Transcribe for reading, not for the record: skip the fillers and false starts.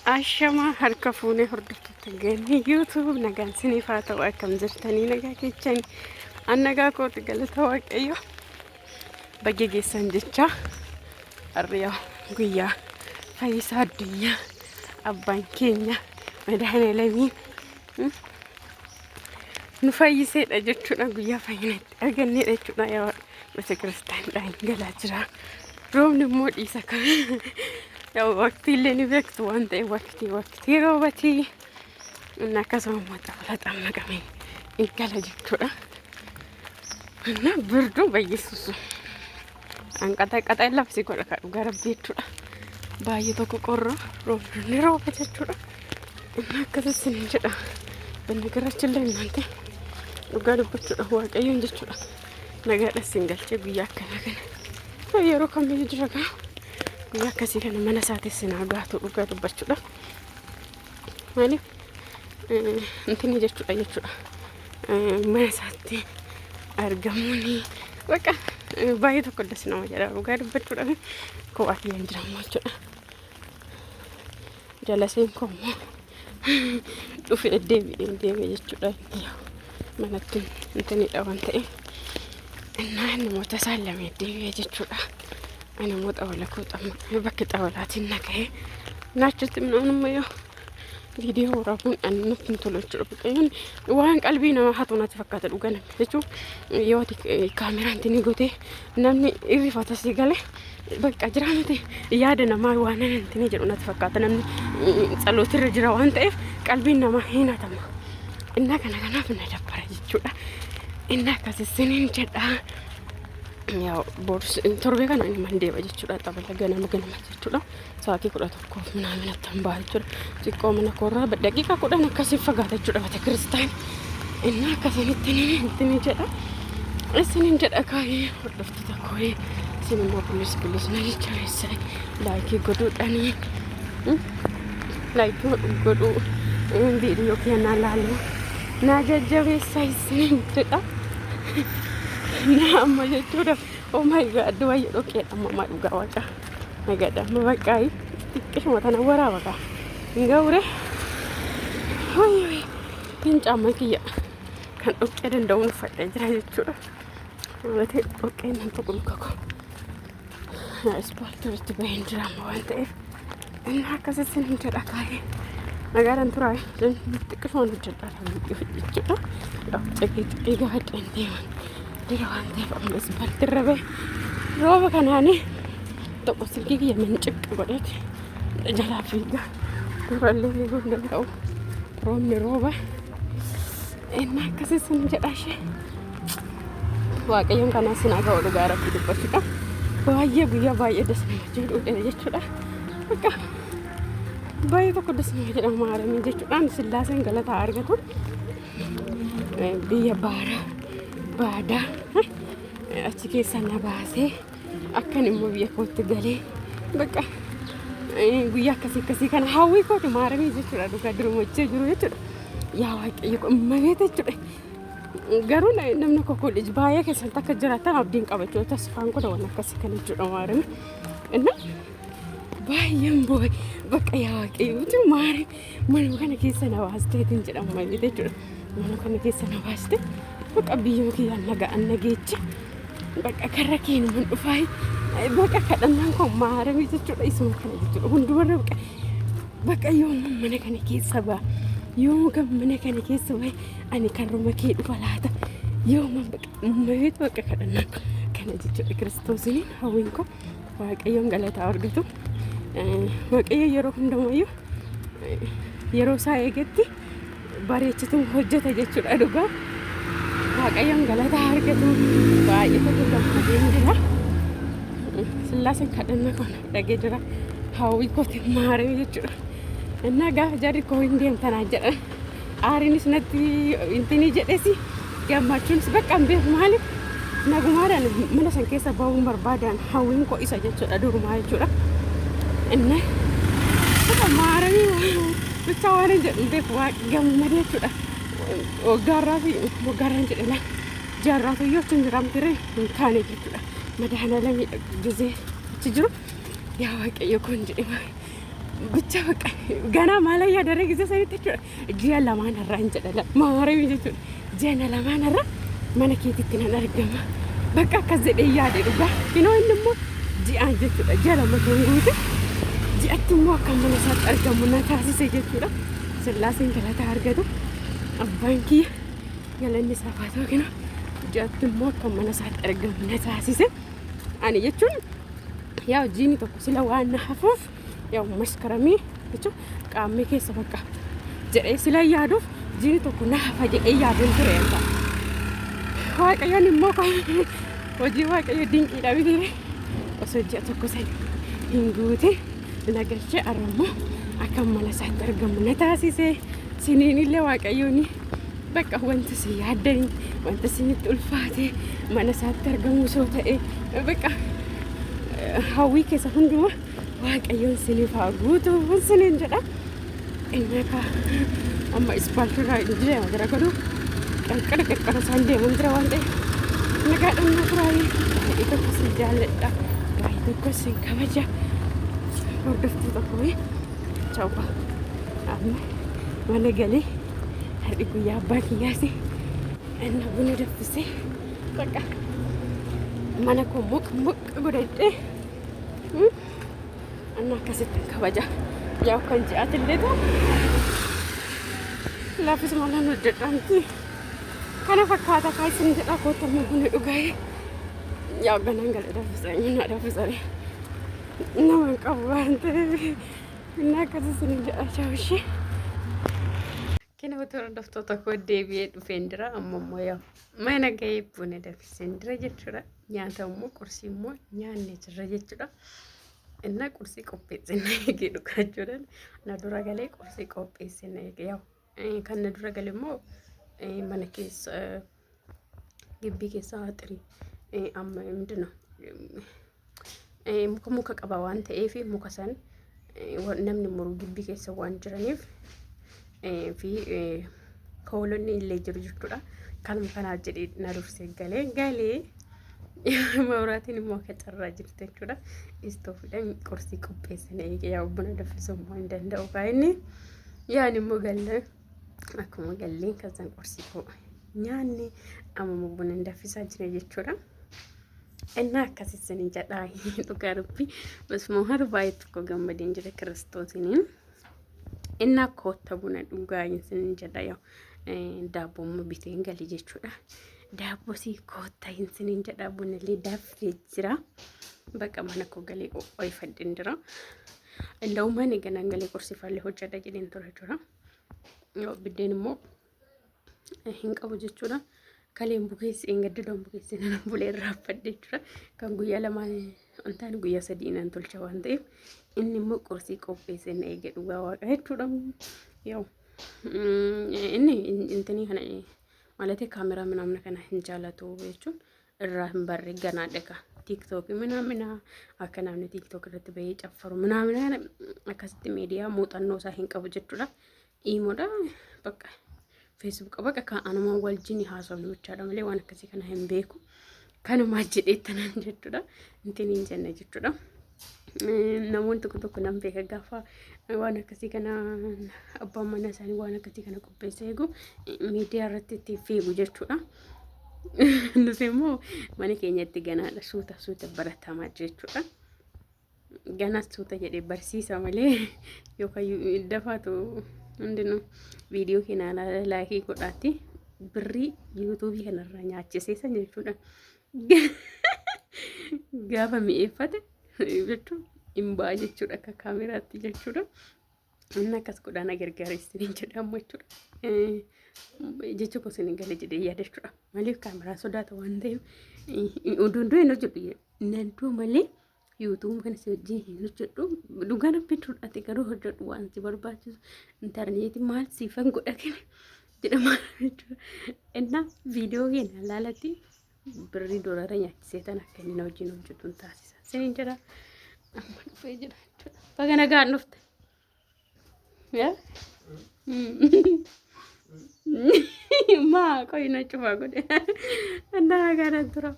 Ashama harka fuunee hordoftoota geenye YouTube nagaan siniif haa ta'u akkam jirtanii nagaa keechanii an nagaa kooti galata waaqayyo bagge geessan jecha harriyaa guyyaa fayyisaa addunyaa abbaan keenya madaa'imanii nu fayyiseedha jechuudha guyyaa fayyinatti arganneedha jechuudha yaa beete kiristaanidhaan galaa jira roobni immoo dhiisa kan ያው ወቅት ለኔ ወቅት ወንተ ወቅት ሮበቲ እና ከሰው ማጣፈላጣም ነገሜ እንከለጅኩራ እና ብርዱ በኢየሱስ አንቀጣ ለብሲ ቆረካ ገረቤቱራ ባየቶ ቆቆሮ ሮበተቹራ እና ከሰስን እንጀዳ በነገራችን ላይ እናንተ ገረቤቱ ዋቀዩ እንጀቹራ ነገር ደስ እንገልጭ ጉያ ከነገ የሮ ከመጅረጋ guyyaa akkasii kana mana isaatiin dhugaatu dhugaa dubbachuudha maaliif intini jechuudha mana isaatti argamuuni bakka baay'ee tokko das nama jedha dhugaa dubbachuudha ko'aatii hin jiramu jechuudha jalaseen koommoo dhufee deebi'ee jechuudha manatti intinidha waan ta'eef innaa namoota isaan lamee deebi'ee jechuudha أنا مو طاولة كوت أما بكت طاولات النكهة ناشت من أنا ما يو فيديو رابون أنا نفهم تلو تشوف يعني وين قلبي أنا حاطونا تفكرت الوجنا تشوف يوتي كاميرا أنتني قلتي نمني إذا فاتسي قاله بق أجرامتي يادنا ما وانا أنتني جرونا تفكرت نمني سألو ترجع وانت إف قلبي أنا ما هنا تما إنك أنا في النجار تشوف إنك السنين جدا ያው ቦርስ ተርቤ ጋር ነው ማንዴ ወጅቹላ ተበለገና መገና ማችቹላ ሳቂ ቁራቶ ኮፍ ምናምን ተንባልቹላ ሲቆ ምን ኮራ በደቂቃ ቁዳን ከሲፈጋተቹላ በተክርስቲያን እና ከሰነተኔ እንትን ጀዳ እሰን እንጀዳ ካይ ወርደፍት ተኮይ ሲኒማ ፖሊስ ነው ይቻላል ላይክ ጎዱ ዳኒ ላይክ ጎዱ ቪዲዮ ከናላሉ ናጀጀቤ ሳይስን እንጀዳ Nah, amma jechuudha. Oh my god, du'a jedhu keedha amma dhugaa waca. Nagadha amma baqqaayi xiqqishuma tana waraabaka. Hin ga'ure. Hoyi hin caamma kiyya kan dhoqqee danda'uun uffadhee jira jechuudha. Malatee dhoqqeen nan tuqulka ko. Ispoortii irratti baheen jira amma waan ta'eef inni akkasitti hin jedha kaayee. Nagaadhaan turaa xiqqishuma hojjedhaa jechuudha. Xiqqii gaafadhaan deeman. Diraan deebi'amee ispoortii irra bahe rooba kanaanii tokko silkii kiyya minciqqa godheeti jalaa fiigaa durallee fiiguu hin danda'u roobni rooba inni akkasitti jedha ishee waaqayyoon kanaa sinaa ga'u dhugaa rabbii dubbachuudha baay'ee guyyaa baay'ee das nama jedhuudha jechuudha bakka baay'ee tokko das nama jedhama maaramii jechuudhaan sillaaseen galataa argatu biyya baaraa baadaa achi keessa na baasee akkan immoo biyya kootti galee bakka guyyaa akkasii kana hawwii kooti maaramii jechuudha dhugaa durumachee jiru jechuudha yaa waaqayyo uumamee jechuudha garuu namni kokko baay'ee keessatti akka jiraatan abdiin qabachuu tasfaan godha waan akkasii kana jechuudha maaramii inna baay'een boo'e bakka yaa waaqayyo maaramii mana kana keessa na baasteetiin jedhama jechuudha mana kana keessa na baastee bakka biyyoo kiyyaan nagaan nageecha bakka karra keenu man dhufaay bakka kadhannaan koo maaramii jechuudha isuma kana jechuudha hundumarra bakka yoomuu mana kana keessa ba'a yoomuu mana kana keessa ba'a ani karruma kee dhufa laata yoomuu bakka bakka kadhannaan kana jechuudha kiristoosiin hawwiin koo waaqayyoon galataa argatu waaqayyo yeroo hundumayyuu yeroo isaa eegetti bareechituun hojjeta jechuudha dhugaa waaqayyoon galataa argatu baay'ee tokko gammadeen jira sillaaseen kadhannaa kana dhagee jira hawwii kooti maaramii jechuudha innaa gaafa jarri koo hin deemtanaa jedhan aariinis natti intini jedhesi gammachuunis bakka hin beeku maaliif nagumaadhaan mana san keessa bahuun barbaadan hawwiin koo isa jechuudha durumaa jechuudha inna bakka maaramii bicha waan hin jedhu beeku gammadee jechuudha waggaarraa fi waggaarraan jedhela jaarraatu yoo cin jiramtire kaane jechuudha madaana lamii gisee achi jiru yaa waaqayyo kun jedhema ብቻ በቃ ገና ማላ ያደረገ ጊዜ ሰሪተች ጂያ ለማነራ እንጀደለ ማረም ይዘች ጂያ ለማነራ ማነኬት አርገማ በቃ ከዚህ ደያደ ዱጋ ነው እንደሞ ጂያ እንጀች ጂያ ለማከንጉት ጂአትሞ ከመነሳት አርገሙና ታሲሰ ጀቹራ ስላሴን ገለታ አርገዱ አባንኪ ያለኒ ሰፋቶ ግን ጂአትሞ ከመነሳት አርገሙና ታሲሰ አኔ ጀቹን ያው ጂኒ ተኩ ስለዋና ሀፉፍ ያው መስከረሚ ብቻ ቃሜ ከሰ በቃ ጀሬ ስለያዱፍ ጂኒ ተኩ ናፋ ጀ ያዱን ትረንታ ዋቀዮን ሞካ ወጂ ዋቀዮ ዲንቂ ዳቢቲ ወሰጀ ተኩ ሰን hinguute nagalche aramu akamala satargamu nataasise siniinillee waaqayyooni bakka wanta si yaaddani wanta sinitti ulfaate mana isaatti argamu soo ta'e bakka hawwii keessa hunduma waaqayyoon siniif haa guutu siniin jedha inni ka amma ispaaltirraa deema jira godhu qarqara isaan deeman jira waan ta'e nagaadhaan na furaayee baay'ee tokko si jaalladha baay'ee tokko si kabaja hordoftuu tokko chawba amma mana galee har'i guyyaa abbaa kiyyaasi inni buna danfisee bakka mana koo muq godhadhee anna akkasitti kabaja yaa kan ji'aatillee ta'u laafis malaan hojjedhamti kana fakkaata kaasin jedha kootamma buna dhugaa'ee yaa ganaan gala danfisanii na danfisanii nama qabu waan ta'eef inni akkasisin jedha shaawishee kina hotoora daftoota koo deebi'ee dhufeen jira ammoo yaa mana ga'ee buna danfiseen jira jechuudha nyaata immoo qursii immoo nyaanne jirra jechuudha inna qursii qopheessina eegee dhugaa jechuudha na dura galee qursii qopheessina eegee yaa kan na dura galee immoo mana keessa gibbii keessa xirii amma mindina muka qaba waan ta'eef muka san namni muru gibbii keessa waan jiraniif fi koolonni illee jiru jechuudha kanuma kanaaf jedhee na dursee galee mawraatiin immoo akka carraa jirti jechuudha istoofiidhaan qursii qopheessina eegee yaa buna danfisuu immoo hin danda'u kaa'inni yaan immoo galle akkuma galleen kasan qursii koo nyaanni amma buna danfisaa jira jechuudha inna akkasisin jedhaa dhugaa rabbi basmoo har baay'ee tokko gammadeen jira kiristoosiniin inna kootta buna dhugaa sin jedha yaa daaboo biteen galii jechuudha daaboo si kootta sin jedha buna illee daafee jira bakka mana koo galee qoqqoifadheen jira inda uummanni ganaan galee qursifallee hojjedha jedheen ture jira biddeen immoo hin qabu jechuudha kaleen bukeessi engaddoon bukeessi nan bulee raafadhee jira kan guyyaa lama antaan guyyaa sadii nan tolcha waan ta'eef inni immoo qursii qopheessee na eegee dhugaa waaqa jechuudha yoo inni intini kana malate kaameraa minamna kana hin jaalatu jechuun irraa hin barre ganaa dhaqa tiktok minamina akka namni tiktok irratti bahee caffaru minamina akkasitti miidiyaa muuxannoo isaa hin qabu jechuudha iimoodha bakka Facebook bakka kan anuma waljini haasawni bichaadha malee waan akkasii kana hin beeku kanuma jedheettanan jechuudha intini hin jenne jechuudha namoonni tokko nan beeka gaafa waan akkasii kana abbaan mana isaanii waan akkasii kana qopheessee eegu miidiyaa irratti itti fiigu jechuudha nuti immoo mana keenyatti ganaadha suuta baratamaa jechuudha ganas suuta jedhee barsiisa malee yookaan dafaatu hundinuu viidiyoo keenya laayikii godhaatti birrii yuutuubii kanarraa nyaachiseessan jechuudha gaafa mi'eeffate jechuun hin ba'a jechuudha akka kaameraatti jechuudha inni akkas godhaan gargaareessiniin jedhamu jechuudha jechuun kun isin galee jedhee yaada jechuudha malee kaameraa sodaata waan ta'eef hunduu hin hojjetu nanduu malee YouTube kan si wajjin hin hojjedhu dhugaa namni tuudhaati garuu hojjedhu waan si barbaachisu intarneetii maal siifan godhate jedhama jechuudha inna viidiyoo keenya laalatti birrii doolaara nyaachisee tan akka inni na wajjin hojjetu taasisa siniin jedha amma dhufee jira jechuudha baga nagaan dhufte maa qoyina cufaa godhe anna nagaan tura